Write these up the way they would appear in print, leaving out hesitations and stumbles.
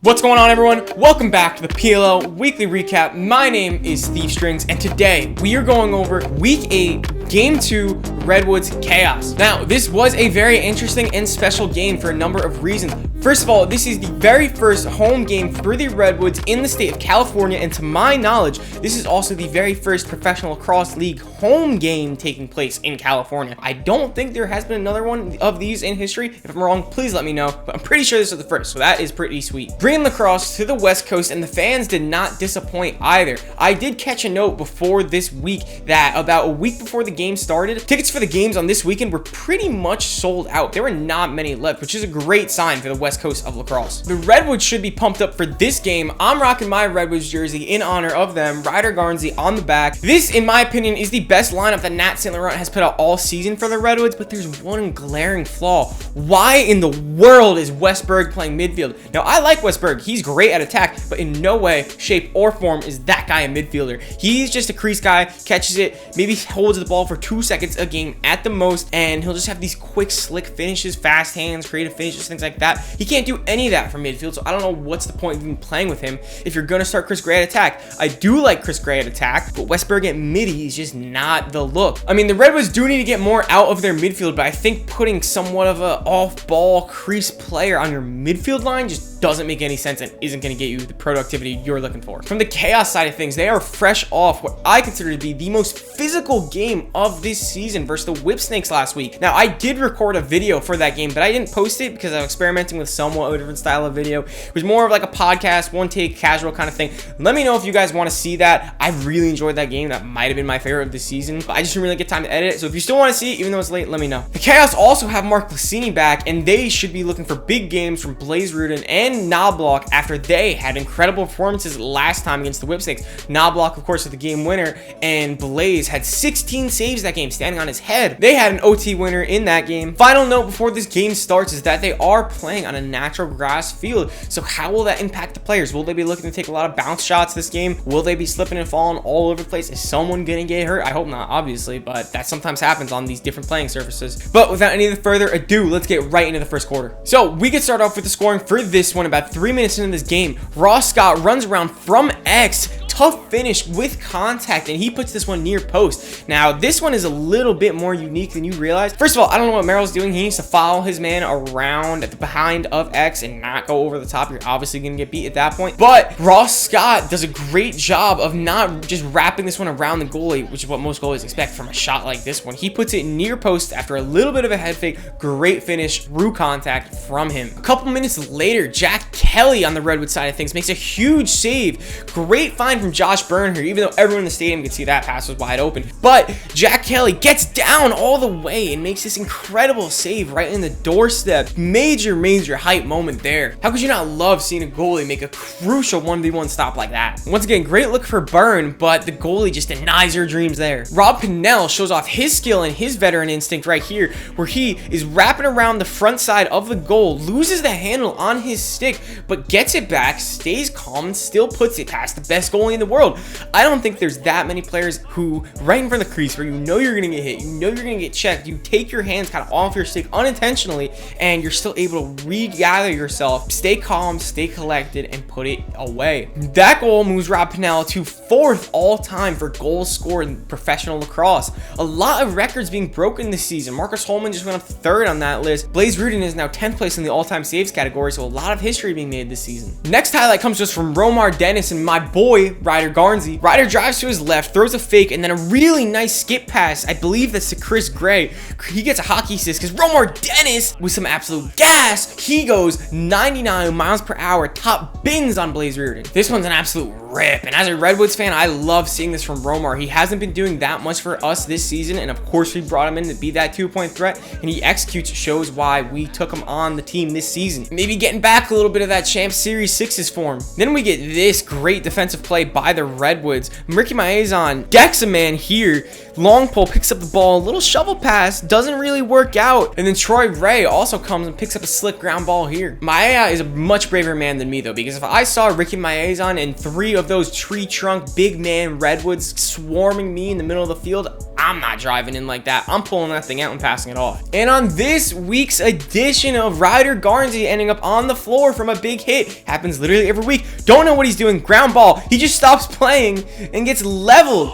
What's going on, everyone? Welcome back to the PLL weekly recap. My name is Steve Strings, and today we are going over week 8, game 2, Redwoods Chaos. Now, this was a very interesting and special game for a number of reasons. First of all, this is the very first home game for the Redwoods in the state of California, and to my knowledge, this is also the very first professional lacrosse league home game taking place in California. I don't think there has been another one of these in history. If I'm wrong, please let me know, but I'm pretty sure this is the first, so that is pretty sweet. Bringing lacrosse to the West Coast, and the fans did not disappoint either. I did catch a note before this week that about a week before the game started, tickets for the games on this weekend were pretty much sold out. There were not many left, which is a great sign for the West Coast of lacrosse. The Redwoods should be pumped up for this game. I'm rocking my Redwoods jersey in honor of them. Ryder, Garnsey on the back. This, in my opinion, is the best lineup that Nat St. Laurent has put out all season for the Redwoods, but there's one glaring flaw. Why in the world is Westberg playing midfield? Now, I like Westberg. He's great at attack, but in no way, shape, or form is that guy a midfielder. He's just a crease guy, catches it, maybe holds the ball for 2 seconds a game at the most, and he'll just have these quick, slick finishes, fast hands, creative finishes, things like that. He can't do any of that from midfield, so I don't know what's the point of even playing with him if you're going to start Chris Gray at attack. I do like Chris Gray at attack, but Westberg at midi is just not the look. I mean, the Redwoods do need to get more out of their midfield, but I think putting somewhat of an off-ball crease player on your midfield line just doesn't make any sense and isn't going to get you the productivity you're looking for. From the Chaos side of things, they are fresh off what I consider to be the most physical game of this season versus the Whipsnakes last week. Now, I did record a video for that game, but I didn't post it because I was experimenting with somewhat of a different style of video. It was more of like a podcast, one take, casual kind of thing. Let me know if you guys want to see that. I really enjoyed that game. That might have been my favorite of the season, but I just didn't really get time to edit it. So if you still want to see it, even though it's late, let me know. The Chaos also have Mark Lassini back, and they should be looking for big games from Blaze Riorden and Knoblock after they had incredible performances last time against the Whipsnakes. Knoblock, of course, was the game winner, and Blaze had 16 saves that game, standing on his head. They had an OT winner in that game. Final note before this game starts is that they are playing on a natural grass field. So how will that impact the players? Will they be looking to take a lot of bounce shots this game? Will they be slipping and falling all over the place? Is someone gonna get hurt? I hope not, obviously, but that sometimes happens on these different playing surfaces. But without any further ado, let's get right into the first quarter. So we can start off with the scoring for this one. About 3 minutes into this game, Ross Scott runs around from X, tough finish with contact, and he puts this one near post. Now, this one is a little bit more unique than you realize. First of all, I don't know what Merrill's doing. He needs to follow his man around at the behind of X and not go over the top. You're obviously going to get beat at that point. But Ross Scott does a great job of not just wrapping this one around the goalie, which is what most goalies expect from a shot like this one. He puts it near post after a little bit of a head fake. Great finish through contact from him. A couple minutes later, Jack Kelly on the Redwood side of things makes a huge save. Great find from Josh Byrne here, even though everyone in the stadium could see that pass was wide open. But Jack Kelly gets down all the way and makes this incredible save right in the doorstep. Major hype moment there. How could you not love seeing a goalie make a crucial 1v1 stop like that? Once again, great look for Byrne, but the goalie just denies your dreams there. Rob Panell shows off his skill and his veteran instinct right here, where he is wrapping around the front side of the goal, loses the handle on his stick, but gets it back, stays calm, and still puts it past the best goalie in the world. I don't think there's that many players who, right in front of the crease, where you know you're going to get hit, you know you're going to get checked, you take your hands kind of off your stick unintentionally, and you're still able to regather yourself, stay calm, stay collected, and put it away. That goal moves Rob Panell to 4th all-time for goals scored in professional lacrosse. A lot of records being broken this season. Marcus Holman just went up 3rd on that list. Blaze Riorden is now 10th place in the all-time saves category, so a lot of history being made this season. Next highlight comes just from Romar Dennis and my boy, Ryder Garnsey. Ryder drives to his left, throws a fake, and then a really nice skip pass. I believe that's to Chris Gray. He gets a hockey assist because Romar Dennis, with some absolute gas, he goes 99 miles per hour, top bings on Blaze Riorden. This one's an absolute rip, and as a Redwoods fan, I love seeing this from Romar. He hasn't been doing that much for us this season, and of course we brought him in to be that 2-point threat, and he executes, shows why we took him on the team this season. Maybe getting back a little bit of that Champ Series 6's form. Then we get this great defensive play by the Redwoods. Mikie Maezon decks a man here, long pole, picks up the ball, a little shovel pass, doesn't really work out, and then Troy Ray also comes and picks up a slick ground ball here. Maea is a much braver man than me though, because if I saw Mikie Maezon and 3 of those tree trunk big man Redwoods swarming me in the middle of the field, I'm not driving in like that. I'm pulling that thing out and passing it off. And on this week's edition of Ryder Garnsey ending up on the floor from a big hit, happens literally every week. Don't know what he's doing. Ground ball. He just stops playing and gets leveled.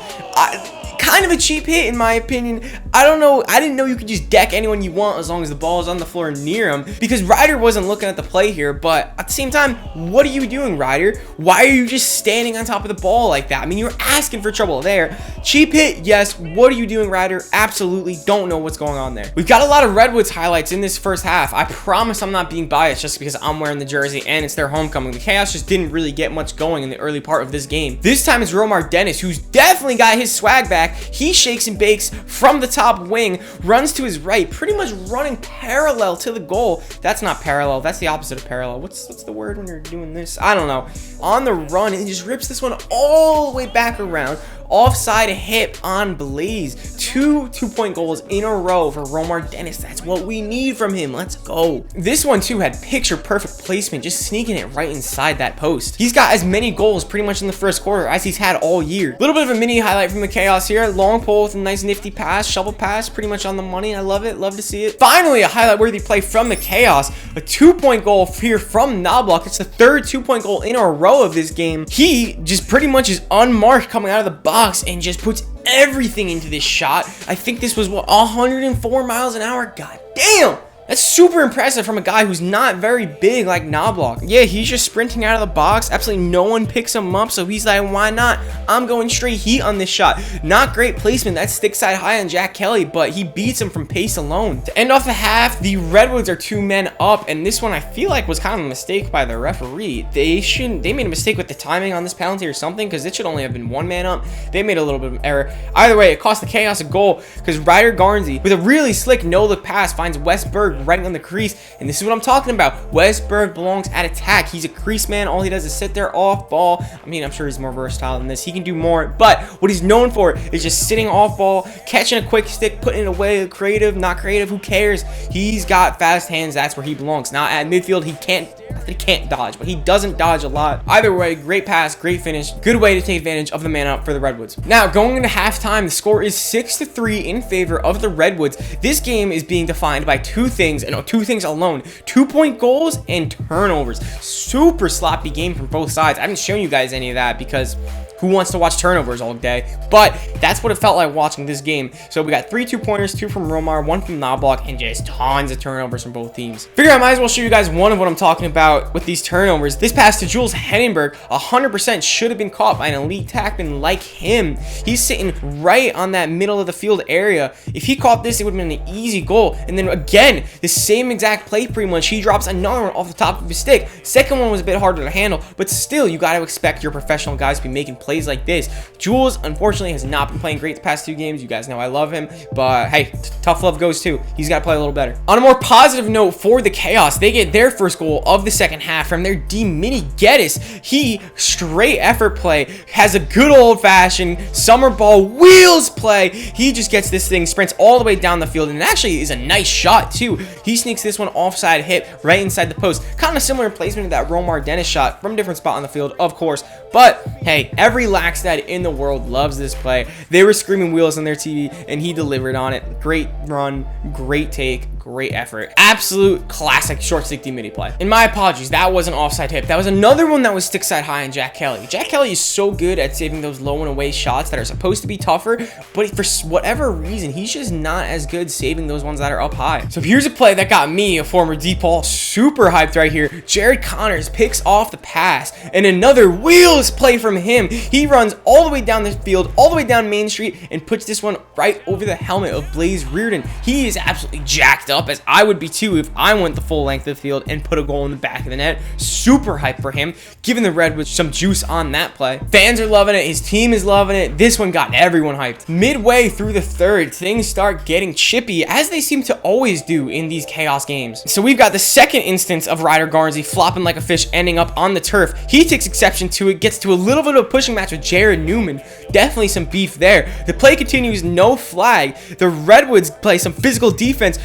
Kind of a cheap hit in my opinion. I don't know. I didn't know you could just deck anyone you want as long as the ball is on the floor near him, because Ryder wasn't looking at the play here. But at the same time, what are you doing, Ryder? Why are you just standing on top of the ball like that? I mean, you're asking for trouble there. Cheap hit, yes. What are you doing, Ryder? Absolutely don't know what's going on there. We've got a lot of Redwoods highlights in this first half. I promise I'm not being biased just because I'm wearing the jersey and it's their homecoming. The Chaos just didn't really get much going in the early part of this game. This time it's Romar Dennis, who's definitely got his swag back. He shakes and bakes from the top wing, runs to his right, pretty much running parallel to the goal. That's not parallel. That's the opposite of parallel. What's the word when you're doing this? I don't know. On the run, and he just rips this one all the way back around. Offside hit on Blaze. Two-point goals in a row for Romar Dennis. That's what we need from him. Let's go. This one too had picture perfect placement, just sneaking it right inside that post. He's got as many goals pretty much in the first quarter as he's had all year. Little bit of a mini highlight from the Chaos here. Long pull with a nice nifty pass, shovel pass, pretty much on the money. I love it. Love to see it. Finally, a highlight worthy play from the Chaos. A 2-point goal here from Knoblock. It's the third 2-point goal in a row of this game. He just pretty much is unmarked coming out of the box and just puts everything into this shot. I think this was, what, 104 miles an hour? God damn! That's super impressive from a guy who's not very big like Knoblock. Yeah, he's just sprinting out of the box. Absolutely no one picks him up, so he's like, why not? I'm going straight heat on this shot. Not great placement. That's stick side high on Jack Kelly, but he beats him from pace alone. To end off the half, the Redwoods are 2 men up, and this one I feel like was kind of a mistake by the referee. They made a mistake with the timing on this penalty or something, because it should only have been 1 man up. They made a little bit of an error. Either way, it cost the Chaos a goal, because Ryder Garnsey, with a really slick no-look pass, finds Westberg right on the crease, and this is what I'm talking about. Westberg belongs at attack. He's a crease man. All he does is sit there off ball. I mean, I'm sure he's more versatile than this. He can do more, but what he's known for is just sitting off ball, catching a quick stick, putting it away. Creative, not creative, who cares? He's got fast hands. That's where he belongs. Not at midfield. He can't dodge, but he doesn't dodge a lot. Either way, great pass, great finish, good way to take advantage of the man up for the Redwoods. Now, going into halftime, the score is 6-3 in favor of the Redwoods. This game is being defined by two things alone: 2-point goals and turnovers. Super sloppy game from both sides. I haven't shown you guys any of that because who wants to watch turnovers all day? But that's what it felt like watching this game. So we got 3 2-pointers, 2 from Romar, 1 from Knoblock, and just tons of turnovers from both teams. Figure I might as well show you guys one of what I'm talking about with these turnovers. This pass to Jules Henningsberg, 100% should have been caught by an elite tackman like him. He's sitting right on that middle of the field area. If he caught this, it would have been an easy goal. And then again, the same exact play pretty much. He drops another one off the top of his stick. Second one was a bit harder to handle, but still, you got to expect your professional guys to be making plays like this. Jules, unfortunately, has not been playing great the past 2 games. You guys know I love him, but hey, tough love goes too. He's got to play a little better. On a more positive note for the Chaos, they get their first goal of the second half from their D Mini Geddes. He straight effort play, has a good old-fashioned summer ball wheels play. He just gets this thing, sprints all the way down the field, and it actually is a nice shot too. He sneaks this one offside hit right inside the post. Kind of similar placement to that Romar Dennis shot from a different spot on the field, of course, but hey, every Laxdad in the world loves this play. They were screaming wheels on their TV, and he delivered on it. Great run, great take, great effort. Absolute classic short stick D-midi play. And my apologies, that was an offside hit. That was another one that was stick side high on Jack Kelly. Jack Kelly is so good at saving those low and away shots that are supposed to be tougher, but for whatever reason, he's just not as good saving those ones that are up high. So here's a play that got me, a former D-Paul, super hyped right here. Jared Connors picks off the pass, and another wheels play from him. He runs all the way down the field, all the way down Main Street, and puts this one right over the helmet of Blaze Riorden. He is absolutely jacked up, as I would be too if I went the full length of the field and put a goal in the back of the net. Super hype for him, giving the Redwoods some juice on that play. Fans are loving it. His team is loving it. This one got everyone hyped. Midway through the third, things start getting chippy, as they seem to always do in these Chaos games. So we've got the second instance of Ryder Garnsey flopping like a fish, ending up on the turf. He takes exception to it, gets to a little bit of a pushing match with Jared Newman. Definitely some beef there. The play continues, no flag. The Redwoods play some physical defense,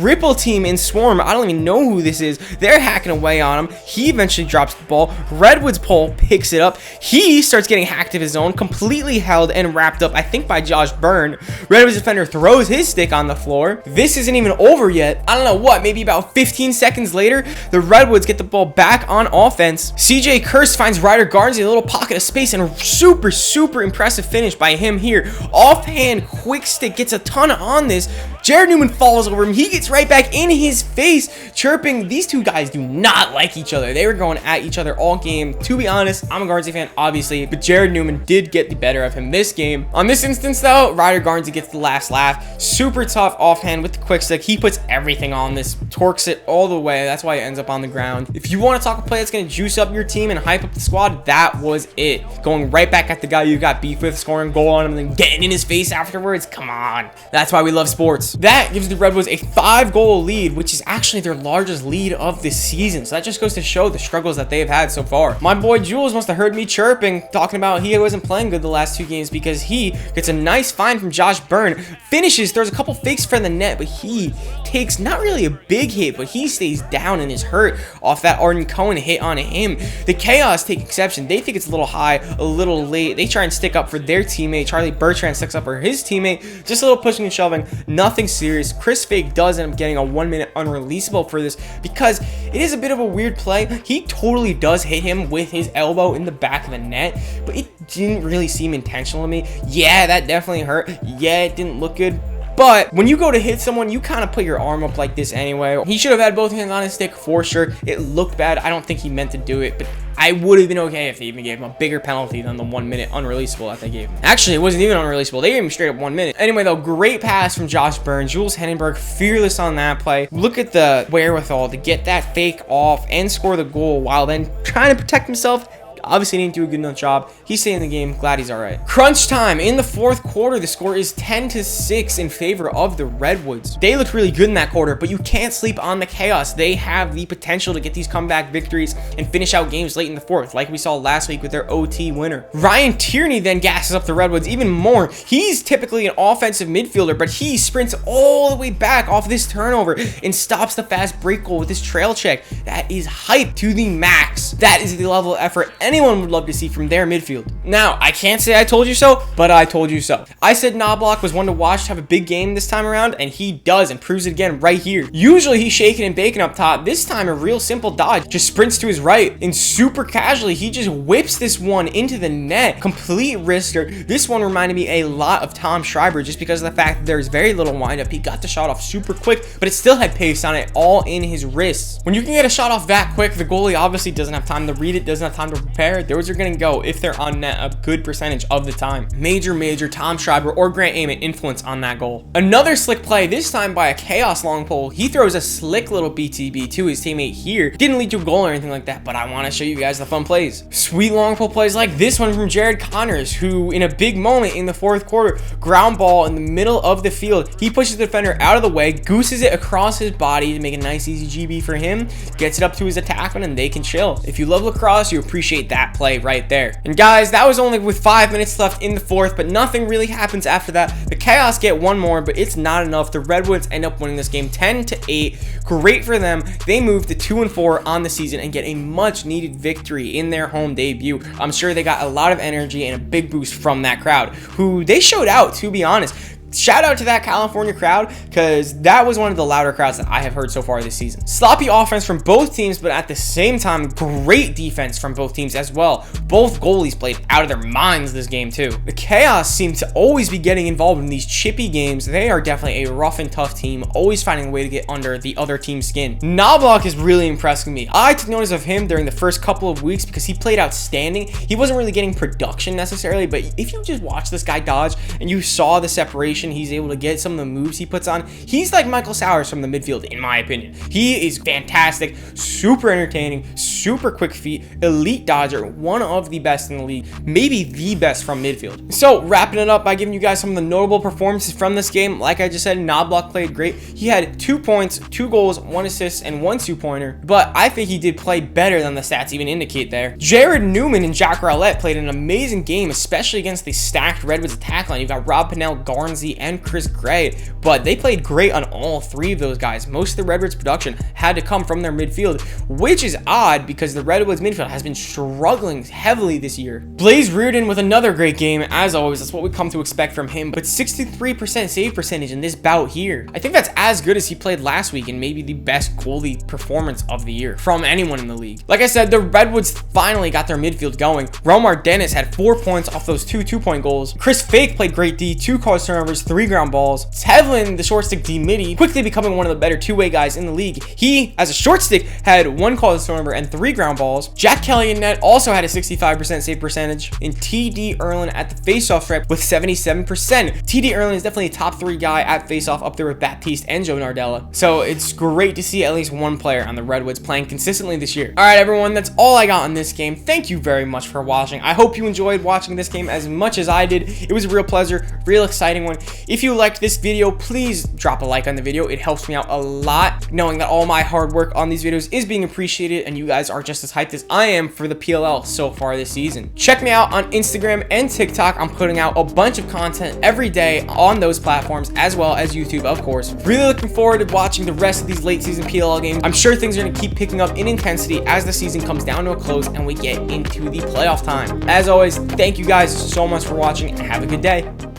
triple team in Swarm. I don't even know who this is. They're hacking away on him. He eventually drops the ball. Redwoods pole picks it up. He starts getting hacked of his own, completely held and wrapped up, I think, by Josh Byrne. Redwoods defender throws his stick on the floor. This isn't even over yet. I don't know what, maybe about 15 seconds later, the Redwoods get the ball back on offense. CJ Curse finds Ryder Garnsey in a little pocket of space, and a super impressive finish by him here. Offhand quick stick, gets a ton on this. Jared Newman falls over him. He gets right back in his face, chirping. These two guys do not like each other. They were going at each other all game. To be honest, I'm a Garnsey fan, obviously, but Jared Newman did get the better of him this game. On this instance, though, Ryder Garnsey gets the last laugh. Super tough offhand with the quick stick. He puts everything on this, torques it all the way. That's why it ends up on the ground. If you want to talk a play that's going to juice up your team and hype up the squad, that was it. Going right back at the guy you got beef with, scoring a goal on him, and then getting in his face afterwards. Come on. That's why we love sports. That gives the Redwoods a 5-goal lead, which is actually their largest lead of this season. So that just goes to show the struggles that they've had so far. My boy Jules must have heard me chirping, talking about he wasn't playing good the last 2 games because he gets a nice find from Josh Byrne, finishes, throws a couple fakes for the net, but he takes not really a big hit, but he stays down and is hurt off that Arden Cohen hit on him. The Chaos take exception. They think it's a little high, a little late. They try and stick up for their teammate. Charlie Bertrand sticks up for his teammate. Just a little pushing and shoving, nothing serious. Chris Fake does end up getting a 1-minute unreleasable for this because it is a bit of a weird play. He totally does hit him with his elbow in the back of the net, but it didn't really seem intentional to me. Yeah, that definitely hurt. Yeah, it didn't look good. But when you go to hit someone, you kind of put your arm up like this anyway. He should have had both hands on his stick for sure. It looked bad. I don't think he meant to do it, but I would have been okay if they even gave him a bigger penalty than the 1-minute unreleasable that they gave him. Actually, it wasn't even unreleasable. They gave him straight up 1 minute. Anyway, though, great pass from Josh Byrne. Jules Henenberg, fearless on that play. Look at the wherewithal to get that fake off and score the goal while then trying to protect himself. Obviously didn't do a good enough job. He's staying in the game. Glad he's all right. Crunch time in the 4th quarter. The score is 10-6 in favor of the Redwoods. They looked really good in that quarter, but you can't sleep on the Chaos. They have the potential to get these comeback victories and finish out games late in the 4th, like we saw last week with their OT winner. Ryan Tierney then gasses up the Redwoods even more. He's typically an offensive midfielder, but he sprints all the way back off this turnover and stops the fast break goal with his trail check. That is hype to the max. That is the level of effort anyone would love to see from their midfield. Now, I can't say I told you so, but I told you so. I said Knoblock was one to watch to have a big game this time around, and he does, and proves it again right here. Usually he's shaking and baking up top. This time a real simple dodge. Just sprints to his right, and super casually, he just whips this one into the net. Complete wrister. This one reminded me a lot of Tom Schreiber just because of the fact that there's very little windup. He got the shot off super quick, but it still had pace on it, all in his wrists. When you can get a shot off that quick, the goalie obviously doesn't have time to read it, doesn't have time to prepare. Those are going to go, if they're on net, a good percentage of the time. Major Tom Schreiber or Grant Ament influence on that goal. Another slick play, this time by a Chaos long pole. He throws a slick little BTB to his teammate here. Didn't lead to a goal or anything like that, but I want to show you guys the fun plays. Sweet long pole plays like this one from Jared Connors, who in a big moment in the 4th quarter, ground ball in the middle of the field. He pushes the defender out of the way, gooses it across his body to make a nice easy GB for him, gets it up to his attackman, and they can chill. If you love lacrosse, you appreciate that play right there. And guys, that was only with 5 minutes left in the 4th, but nothing really happens after that. The Chaos get one more, but it's not enough. The Redwoods end up winning this game 10-8. Great for them. They move to 2-4 on the season and get a much needed victory in their home debut. I'm sure they got a lot of energy and a big boost from that crowd, who they showed out, to be honest. Shout out to that California crowd, because that was one of the louder crowds that I have heard so far this season. Sloppy offense from both teams, but at the same time, great defense from both teams as well. Both goalies played out of their minds this game too. The Chaos seem to always be getting involved in these chippy games. They are definitely a rough and tough team, always finding a way to get under the other team's skin. Knoblock is really impressing me. I took notice of him during the first couple of weeks because he played outstanding. He wasn't really getting production necessarily, but if you just watch this guy dodge and you saw the separation he's able to get, some of the moves he puts on, he's like Michael Sowers from the midfield, in my opinion. He is fantastic, super entertaining, super quick feet, elite dodger, one of the best in the league, maybe the best from midfield. So wrapping it up by giving you guys some of the notable performances from this game. Like I just said, Knoblock played great. He had 2 points, 2 goals, 1 assist, and 1 2-pointer, but I think he did play better than the stats even indicate there. Jared Newman and Jack Rowlett played an amazing game, especially against the stacked Redwoods attack line. You've got Rob Panell, Garnsey, Mikie, and Chris Gray, but they played great on all three of those guys. Most of the Redwoods production had to come from their midfield, which is odd because the Redwoods midfield has been struggling heavily this year. Blaze Riorden with another great game, as always. That's what we come to expect from him, but 63% save percentage in this bout here. I think that's as good as he played last week and maybe the best goalie performance of the year from anyone in the league. Like I said, the Redwoods finally got their midfield going. Romar Dennis had 4 points off those two 2-point goals. Chris Fake played great D, 2 caused turnovers, 3 ground balls. Tevlin, the short stick D midi, quickly becoming one of the better two-way guys in the league. He, as a short stick, had 1 caused turnover and 3 ground balls. Jack Kelly in net also had a 65% save percentage. And TD Erlin at the faceoff stripe with 77%. TD Erlin is definitely a top 3 guy at faceoff, up there with Baptiste and Joe Nardella. So it's great to see at least one player on the Redwoods playing consistently this year. All right, everyone, that's all I got on this game. Thank you very much for watching. I hope you enjoyed watching this game as much as I did. It was a real pleasure, real exciting one. If you liked this video, please drop a like on the video. It helps me out a lot, knowing that all my hard work on these videos is being appreciated and you guys are just as hyped as I am for the PLL so far this season. Check me out on Instagram and TikTok. I'm putting out a bunch of content every day on those platforms, as well as YouTube, of course. Really looking forward to watching the rest of these late season PLL games. I'm sure things are going to keep picking up in intensity as the season comes down to a close and we get into the playoff time. As always, thank you guys so much for watching and have a good day.